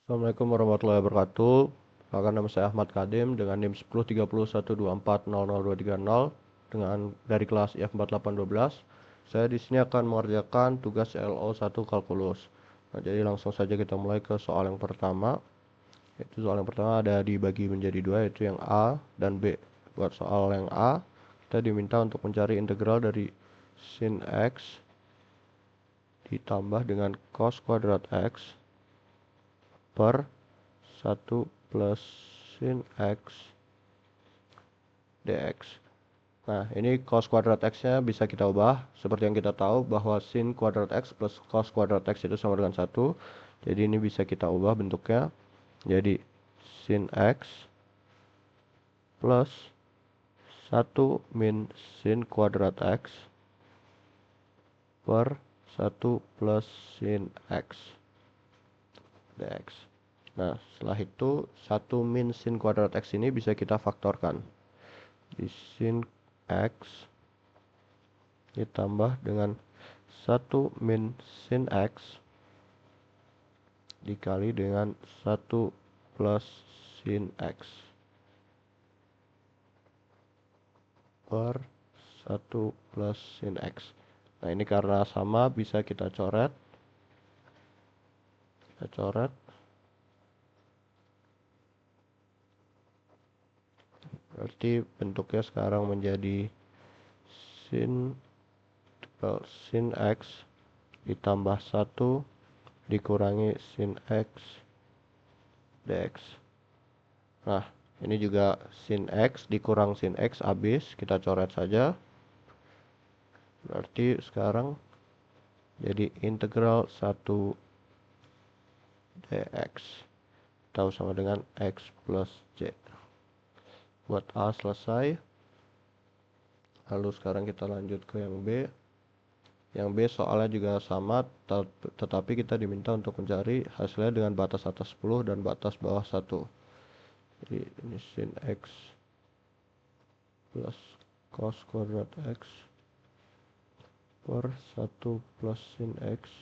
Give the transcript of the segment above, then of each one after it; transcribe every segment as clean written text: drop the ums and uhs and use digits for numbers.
Assalamualaikum warahmatullahi wabarakatuh. Perkenalkan, nama saya Ahmad Kadim dengan NIM 103012400230 dengan dari kelas IF4812. Saya di sini akan mengerjakan tugas LO1 kalkulus. Nah, jadi langsung saja kita mulai ke soal yang pertama. Soal yang pertama ada dibagi menjadi dua, yaitu yang A dan B. Buat soal yang A, kita diminta untuk mencari integral dari sin X ditambah dengan cos kuadrat X per 1 plus sin X dx. Nah, ini cos kuadrat X-nya bisa kita ubah. Seperti yang kita tahu bahwa sin kuadrat X plus cos kuadrat X itu sama dengan 1. Jadi ini bisa kita ubah bentuknya. Jadi sin X plus 1 min sin kuadrat X per 1 plus sin X dx. Nah, setelah itu 1 min sin kuadrat X ini bisa kita faktorkan. Di sin X ditambah dengan 1 min sin X dikali dengan 1 plus sin X per 1 plus sin X. Nah, ini karena sama bisa kita coret. Berarti bentuknya sekarang menjadi sin X ditambah 1 dikurangi sin X dx. Nah, ini juga sin X dikurang sin X habis, kita coret saja. Berarti sekarang jadi integral 1 dx tahu sama dengan X plus J. Buat A selesai. Lalu sekarang kita lanjut ke yang B. Yang B soalnya juga sama, tetapi kita diminta untuk mencari hasilnya dengan batas atas 10 dan batas bawah 1. Jadi ini sin X plus cos kuadrat X per 1 plus sin X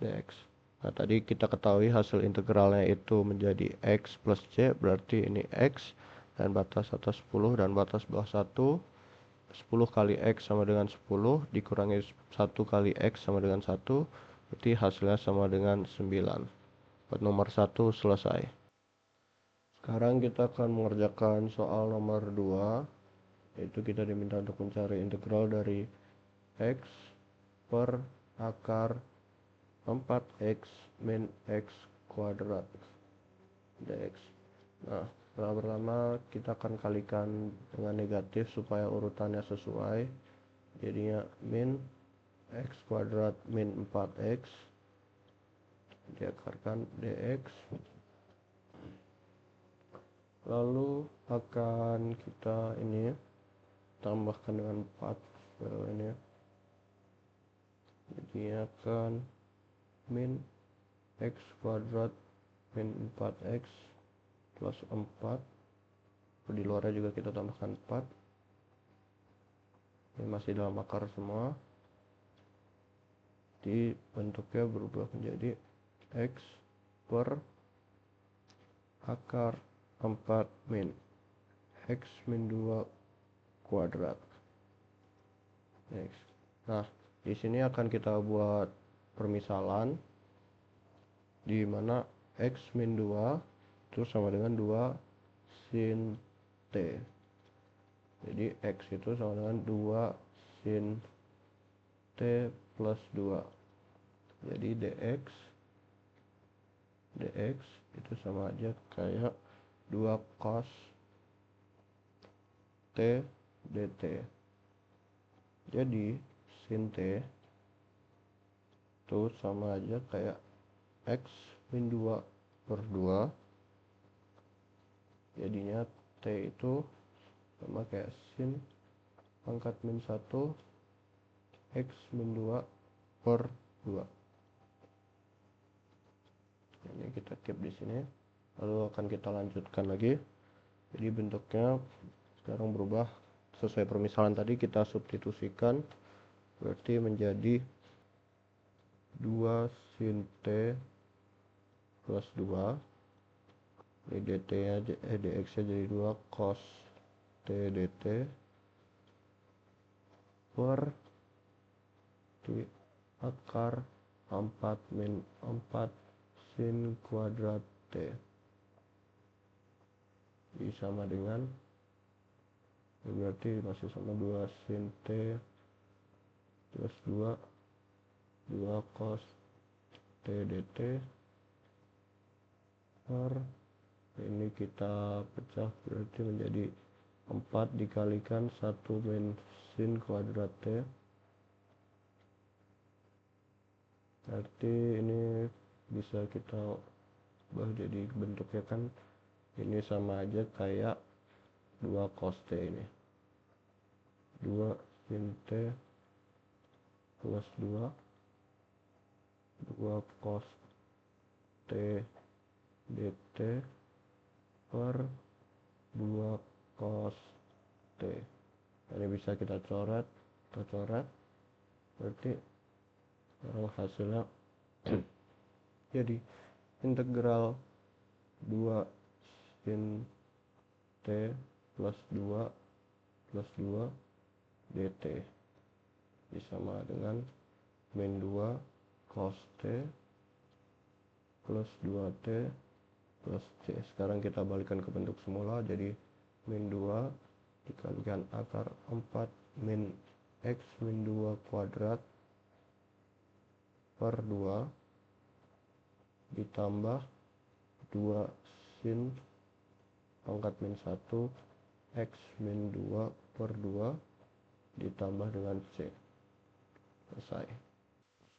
dx. Nah, tadi kita ketahui hasil integralnya itu menjadi X plus J, berarti ini X dan batas atas 10 dan batas bawah 1. 10 kali X sama dengan 10 dikurangi 1 kali X sama dengan 1, berarti hasilnya sama dengan 9. Buat nomor 1 selesai. Sekarang kita akan mengerjakan soal nomor 2, yaitu kita diminta untuk mencari integral dari X per akar 4X min X kuadrat dx. Nah, pertama kita akan kalikan dengan negatif supaya urutannya sesuai. Jadinya min X kuadrat min 4X diakarkan dx. Lalu akan kita ini tambahkan dengan 4 ini. Jadi akan min X kuadrat min 4X plus 4. Di luarnya juga kita tambahkan 4. Ini masih dalam akar semua. Di bentuknya berubah menjadi X per akar 4 min X min 2 kuadrat X. Nah, di sini akan kita buat permisalan di mana X min 2 itu sama dengan 2 sin T. Jadi X itu sama dengan 2 sin T plus 2. Jadi dx itu sama aja kayak 2 cos T dt. Jadi sin T itu sama aja kayak X min 2 per 2. Jadinya T itu sama kayak sin pangkat min 1 X min 2 per 2. Ini kita keep di sini. Lalu akan kita lanjutkan lagi. Jadi bentuknya sekarang berubah sesuai permisalan tadi, kita substitusikan. Berarti menjadi 2 sin T plus 2, ini dt nya dx nya jadi 2 cos t dt per di akar 4 min 4 sin kuadrat t sama dengan, berarti masih sama 2 sin t plus 2 cos t dt per, ini kita pecah berarti menjadi 4 dikalikan 1 min sin kuadrat t, berarti ini bisa kita ubah jadi bentuknya kan ini sama aja kayak 2 cos t, ini 2 sin t plus 2 cos t dt per 2 cos t. Ini bisa kita coret, berarti hasilnya jadi integral 2 sin t plus 2 dt sama dengan min 2 cos t plus 2t plus c. Sekarang kita balikkan ke bentuk semula, jadi min 2 dikalikan akar 4 min x min 2 kuadrat per 2 ditambah 2 sin pangkat min 1 x min 2 per 2 ditambah dengan c. Selesai.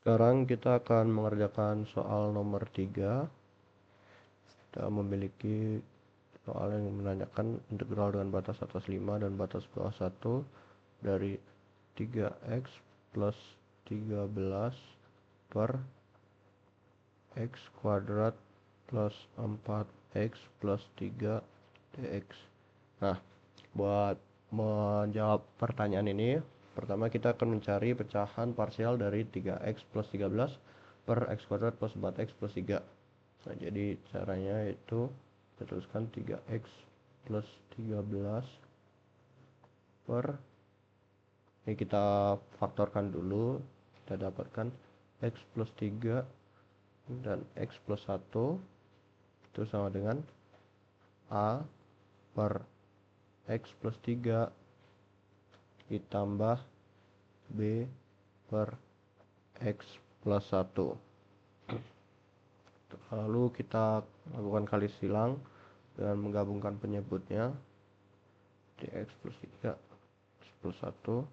Sekarang kita akan mengerjakan soal nomor 3. Kita memiliki soal yang menanyakan integral dengan batas atas 5 dan batas bawah 1 dari 3x plus 13 per x kuadrat plus 4x plus 3 dx. Nah, buat menjawab pertanyaan ini, pertama kita akan mencari pecahan parsial dari 3x plus 13 per x kuadrat plus 4x plus 3. Nah, jadi caranya itu kita tuliskan 3x plus 13 per, ini kita faktorkan dulu, kita dapatkan x plus 3 dan x plus 1 itu sama dengan a per x plus 3 ditambah b per x plus 1. Lalu kita lakukan kali silang dengan menggabungkan penyebutnya, dx plus 3 x plus 1,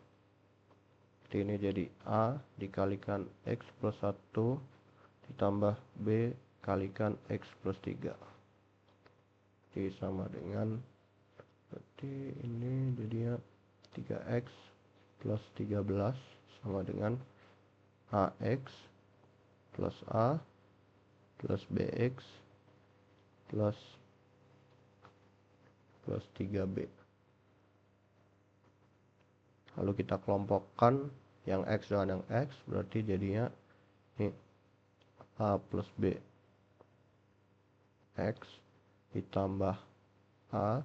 ini jadi a dikalikan x plus 1 ditambah b kalikan x plus 3, jadi sama dengan, berarti ini jadinya 3x plus 13 sama dengan ax plus a plus bx plus 3b. Lalu kita kelompokkan yang x dengan yang x, berarti jadinya ini a plus b x ditambah a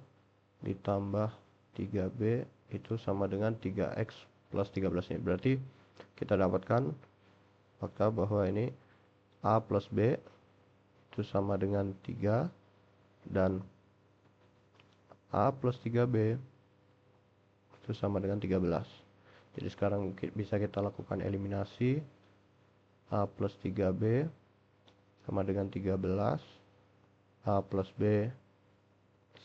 ditambah 3b itu sama dengan 3x plus 13 ini. Berarti kita dapatkan fakta bahwa ini a plus b itu sama dengan 3 dan a plus 3b itu sama dengan 13. Jadi sekarang bisa kita lakukan eliminasi. A plus 3b sama dengan 13, a plus b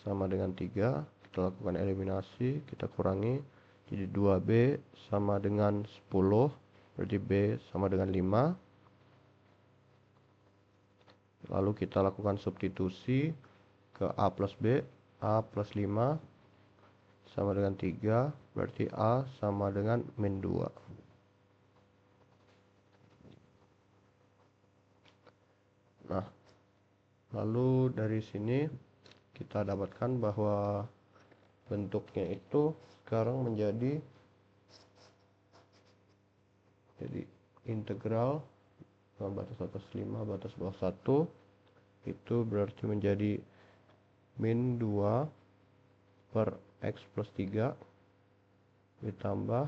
sama dengan 3, kita lakukan eliminasi, kita kurangi, jadi 2b sama dengan 10, berarti b sama dengan 5. Lalu kita lakukan substitusi ke a plus b, a plus 5 sama dengan 3, berarti a sama dengan min 2. Nah, lalu dari sini kita dapatkan bahwa bentuknya itu sekarang menjadi integral dengan batas atas 5, batas bawah 1 itu berarti menjadi min 2 per X plus 3 ditambah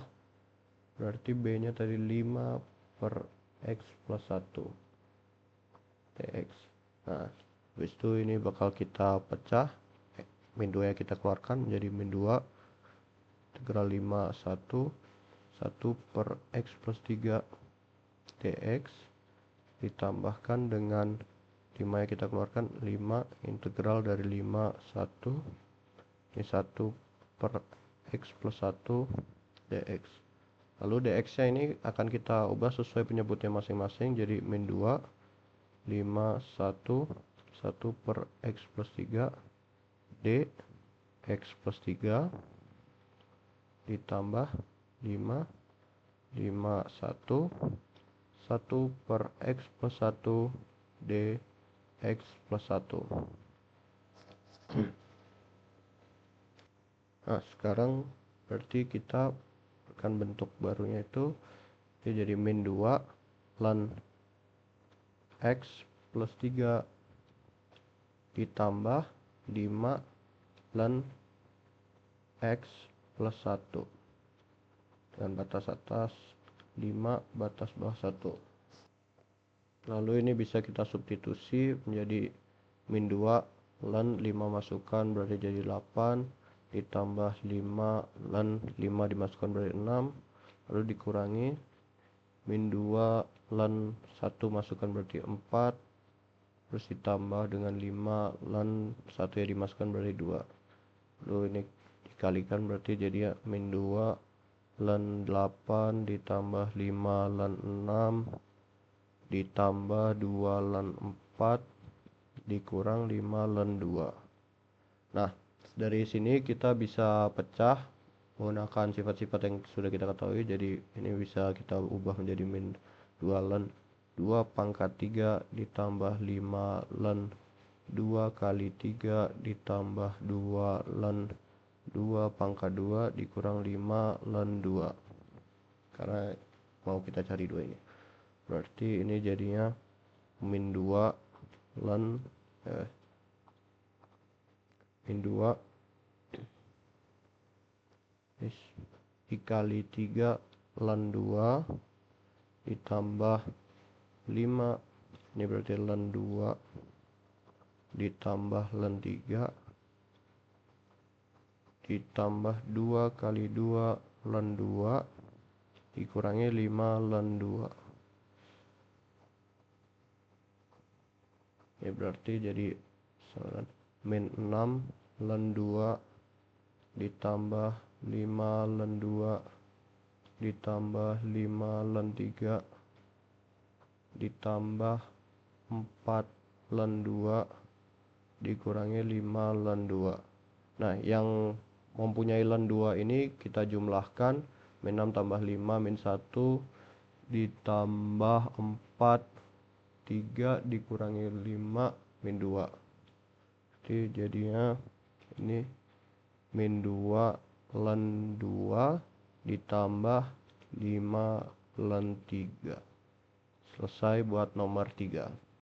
berarti B nya tadi 5 per X plus 1 dx. Nah, habis itu ini bakal kita pecah, min 2 nya kita keluarkan menjadi min 2 integral 5 1 per X plus 3 dx ditambahkan dengan 5 nya kita keluarkan 5 integral dari 5 1 ini 1 per X plus 1 dx. Lalu dx nya ini akan kita ubah sesuai penyebutnya masing-masing jadi min 2 5 1 1 per X plus 3 D X plus 3 ditambah 5 5 1 1 per X plus 1 D X plus 1. Nah, sekarang berarti kita akan bentuk barunya itu jadi min 2 ln X plus 3 ditambah 5 ln X plus 1 dan batas atas 5 batas bawah 1. Lalu ini bisa kita substitusi menjadi min 2 ln 5 masukkan berarti jadi 8 ditambah 5 ln 5 dimasukkan berarti 6 lalu dikurangi min 2 ln 1 masukkan berarti 4 terus ditambah dengan 5 ln 1 ya dimasukkan berarti 2 lalu ini dikalikan berarti jadi ya min 2 ln 8 ditambah 5 ln 6 ditambah 2 ln 4 dikurang 5 ln 2. Nah, dari sini kita bisa pecah menggunakan sifat-sifat yang sudah kita ketahui. Jadi ini bisa kita ubah menjadi min 2 ln 2 pangkat 3 ditambah 5 ln 2 kali 3 ditambah 2 ln 2 pangkat 2 dikurang 5 ln 2. Karena mau kita cari 2 ini. Berarti ini jadinya min 2 ln min 2 dikali 3 ln 2 ditambah 5 ini berarti ln 2 ditambah ln 3 ditambah 2 kali 2 ln 2 dikurangi 5 ln 2. Ini berarti jadi min 6 ln 2 ditambah 5 ln 2 ditambah 5 ln 3 ditambah 4 ln 2 dikurangi 5 ln 2. Nah, yang mempunyai ln 2 ini kita jumlahkan min 6 tambah 5 min 1 ditambah 4 3 dikurangi 5 min 2. Jadi jadinya ini min 2 ln 2 ditambah 5 ln 3. Selesai buat nomor 3.